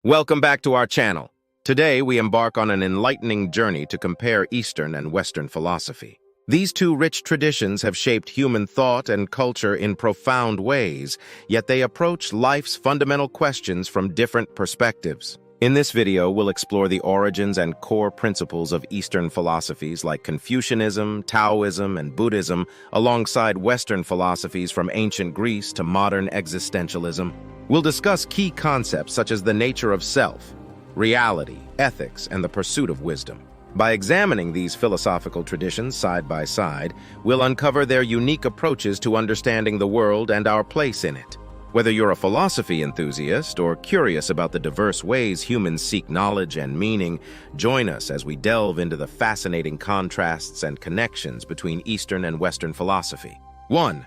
Welcome back to our channel. Today, we embark on an enlightening journey to compare Eastern and Western philosophy. These two rich traditions have shaped human thought and culture in profound ways, yet they approach life's fundamental questions from different perspectives. In this video, we'll explore the origins and core principles of Eastern philosophies like Confucianism, Taoism, and Buddhism, alongside Western philosophies from ancient Greece to modern existentialism. We'll discuss key concepts such as the nature of self, reality, ethics, and the pursuit of wisdom. By examining these philosophical traditions side by side, we'll uncover their unique approaches to understanding the world and our place in it. Whether you're a philosophy enthusiast or curious about the diverse ways humans seek knowledge and meaning, join us as we delve into the fascinating contrasts and connections between Eastern and Western philosophy. 1.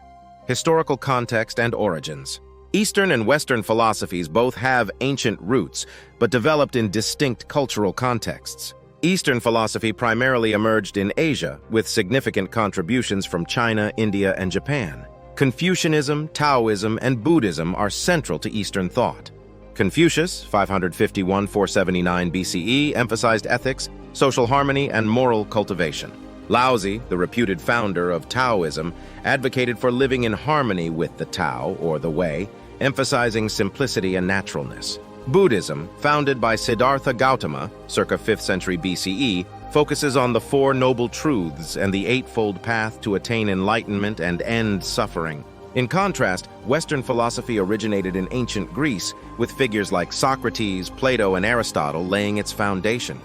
Historical context and origins. Eastern and Western philosophies both have ancient roots, but developed in distinct cultural contexts. Eastern philosophy primarily emerged in Asia, with significant contributions from China, India, and Japan. Confucianism, Taoism, and Buddhism are central to Eastern thought. Confucius, 551–479 BCE, emphasized ethics, social harmony, and moral cultivation. Laozi, the reputed founder of Taoism, advocated for living in harmony with the Tao, or the Way, emphasizing simplicity and naturalness. Buddhism, founded by Siddhartha Gautama, circa 5th century BCE, focuses on the Four Noble Truths and the Eightfold Path to attain enlightenment and end suffering. In contrast, Western philosophy originated in ancient Greece, with figures like Socrates, Plato, and Aristotle laying its foundation.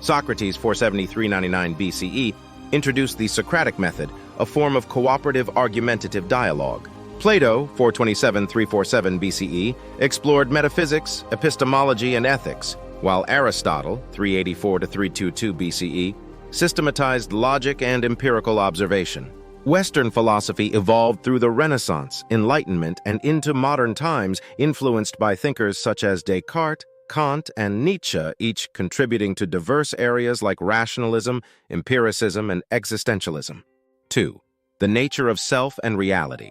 Socrates, 473–99 BCE, introduced the Socratic method, a form of cooperative argumentative dialogue. Plato, 427–347 BCE, explored metaphysics, epistemology, and ethics, while Aristotle, 384–322 BCE, systematized logic and empirical observation. Western philosophy evolved through the Renaissance, Enlightenment, and into modern times, influenced by thinkers such as Descartes, Kant, and Nietzsche, each contributing to diverse areas like rationalism, empiricism, and existentialism. 2. The nature of self and reality.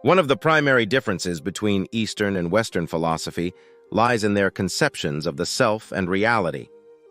One of the primary differences between Eastern and Western philosophy lies in their conceptions of the self and reality.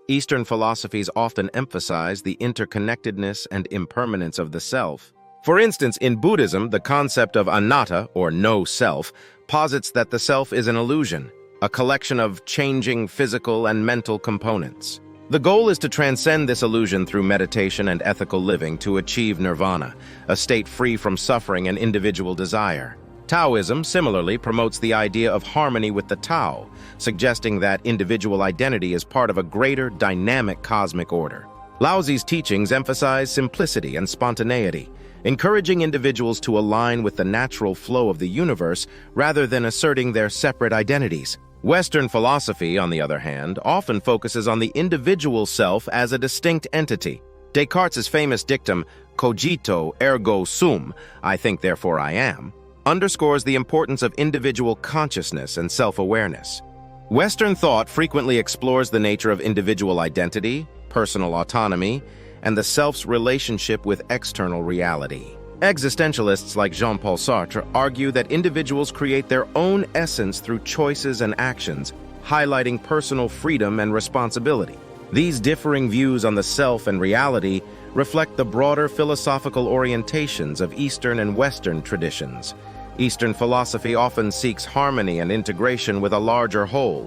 Eastern philosophies often emphasize the interconnectedness and impermanence of the self. For instance, in Buddhism, the concept of anatta, or no self, posits that the self is an illusion, a collection of changing physical and mental components. The goal is to transcend this illusion through meditation and ethical living to achieve nirvana, a state free from suffering and individual desire. Taoism similarly promotes the idea of harmony with the Tao, suggesting that individual identity is part of a greater dynamic cosmic order. Laozi's teachings emphasize simplicity and spontaneity, encouraging individuals to align with the natural flow of the universe rather than asserting their separate identities. Western philosophy, on the other hand, often focuses on the individual self as a distinct entity. Descartes' famous dictum, cogito ergo sum, I think therefore I am, underscores the importance of individual consciousness and self-awareness. Western thought frequently explores the nature of individual identity, personal autonomy, and the self's relationship with external reality. Existentialists like Jean-Paul Sartre argue that individuals create their own essence through choices and actions, highlighting personal freedom and responsibility. These differing views on the self and reality reflect the broader philosophical orientations of Eastern and Western traditions. Eastern philosophy often seeks harmony and integration with a larger whole,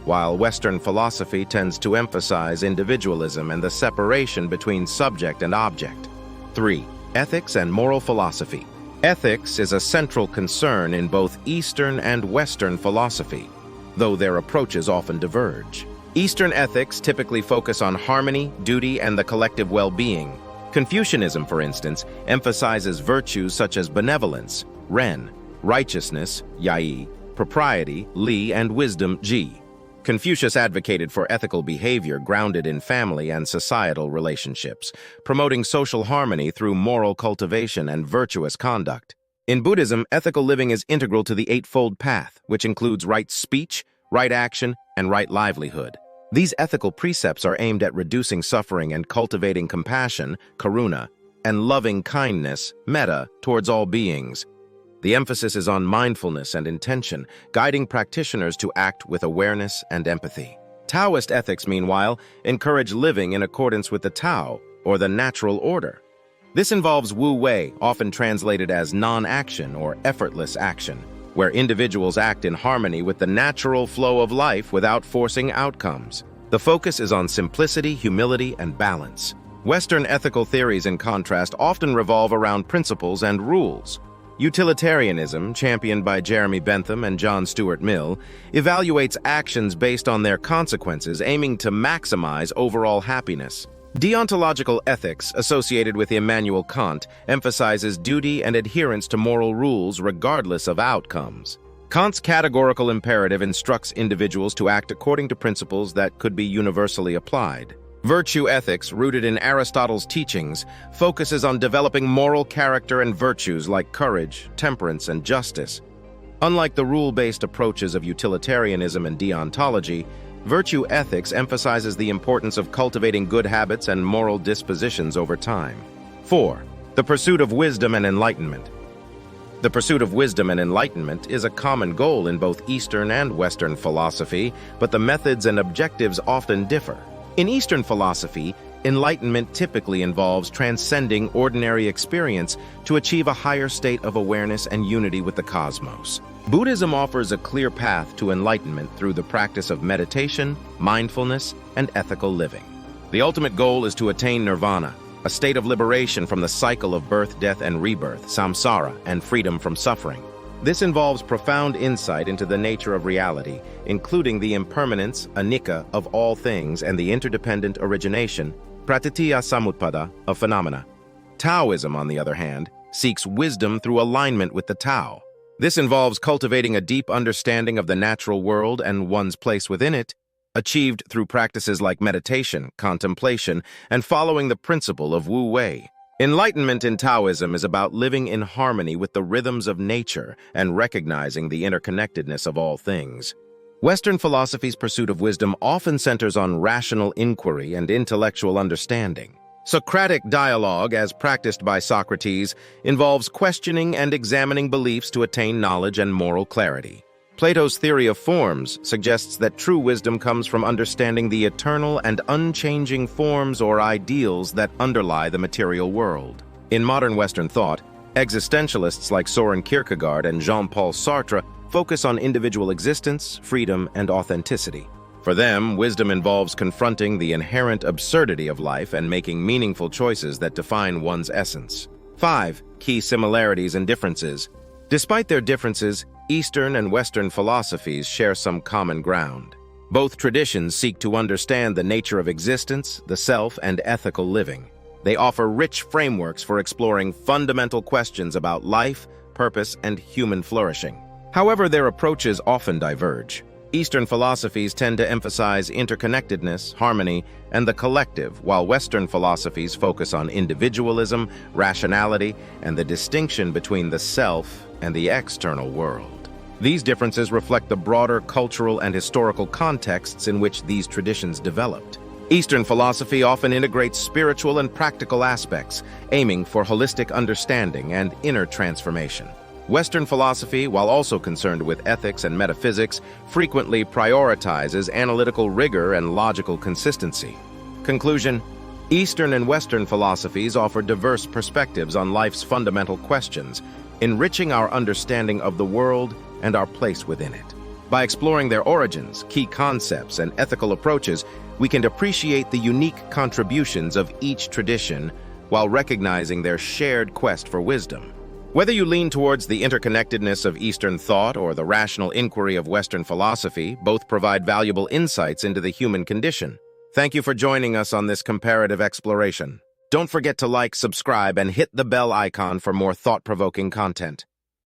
while Western philosophy tends to emphasize individualism and the separation between subject and object. 3. Ethics and moral philosophy. Ethics is a central concern in both Eastern and Western philosophy, though their approaches often diverge. Eastern ethics typically focus on harmony, duty, and the collective well-being. Confucianism, for instance, emphasizes virtues such as benevolence, ren, righteousness, yai, propriety, li, and wisdom, ji. Confucius advocated for ethical behavior grounded in family and societal relationships, promoting social harmony through moral cultivation and virtuous conduct. In Buddhism, ethical living is integral to the Eightfold Path, which includes right speech, right action, and right livelihood. These ethical precepts are aimed at reducing suffering and cultivating compassion, karuna, and loving kindness, metta, towards all beings. The emphasis is on mindfulness and intention, guiding practitioners to act with awareness and empathy. Taoist ethics, meanwhile, encourage living in accordance with the Tao, or the natural order. This involves Wu Wei, often translated as non-action or effortless action, where individuals act in harmony with the natural flow of life without forcing outcomes. The focus is on simplicity, humility, and balance. Western ethical theories, in contrast, often revolve around principles and rules. Utilitarianism, championed by Jeremy Bentham and John Stuart Mill, evaluates actions based on their consequences, aiming to maximize overall happiness. Deontological ethics, associated with Immanuel Kant, emphasizes duty and adherence to moral rules regardless of outcomes. Kant's categorical imperative instructs individuals to act according to principles that could be universally applied. Virtue ethics, rooted in Aristotle's teachings, focuses on developing moral character and virtues like courage, temperance, and justice. Unlike the rule-based approaches of utilitarianism and deontology, virtue ethics emphasizes the importance of cultivating good habits and moral dispositions over time. 4. The pursuit of wisdom and enlightenment. The pursuit of wisdom and enlightenment is a common goal in both Eastern and Western philosophy, but the methods and objectives often differ. In Eastern philosophy, enlightenment typically involves transcending ordinary experience to achieve a higher state of awareness and unity with the cosmos. Buddhism offers a clear path to enlightenment through the practice of meditation, mindfulness, and ethical living. The ultimate goal is to attain nirvana, a state of liberation from the cycle of birth, death, and rebirth, samsara, and freedom from suffering. This involves profound insight into the nature of reality, including the impermanence, anicca, of all things and the interdependent origination, pratitya samutpada, of phenomena. Taoism, on the other hand, seeks wisdom through alignment with the Tao. This involves cultivating a deep understanding of the natural world and one's place within it, achieved through practices like meditation, contemplation, and following the principle of Wu Wei. Enlightenment in Taoism is about living in harmony with the rhythms of nature and recognizing the interconnectedness of all things. Western philosophy's pursuit of wisdom often centers on rational inquiry and intellectual understanding. Socratic dialogue, as practiced by Socrates, involves questioning and examining beliefs to attain knowledge and moral clarity. Plato's theory of forms suggests that true wisdom comes from understanding the eternal and unchanging forms or ideals that underlie the material world. In modern Western thought, existentialists like Soren Kierkegaard and Jean-Paul Sartre focus on individual existence, freedom, and authenticity. For them, wisdom involves confronting the inherent absurdity of life and making meaningful choices that define one's essence. 5. Key similarities and differences. Despite their differences, Eastern and Western philosophies share some common ground. Both traditions seek to understand the nature of existence, the self, and ethical living. They offer rich frameworks for exploring fundamental questions about life, purpose, and human flourishing. However, their approaches often diverge. Eastern philosophies tend to emphasize interconnectedness, harmony, and the collective, while Western philosophies focus on individualism, rationality, and the distinction between the self and the external world. These differences reflect the broader cultural and historical contexts in which these traditions developed. Eastern philosophy often integrates spiritual and practical aspects, aiming for holistic understanding and inner transformation. Western philosophy, while also concerned with ethics and metaphysics, frequently prioritizes analytical rigor and logical consistency. Conclusion: Eastern and Western philosophies offer diverse perspectives on life's fundamental questions, enriching our understanding of the world and our place within it. By exploring their origins, key concepts, and ethical approaches, we can appreciate the unique contributions of each tradition while recognizing their shared quest for wisdom. Whether you lean towards the interconnectedness of Eastern thought or the rational inquiry of Western philosophy, both provide valuable insights into the human condition. Thank you for joining us on this comparative exploration. Don't forget to like, subscribe, and hit the bell icon for more thought-provoking content.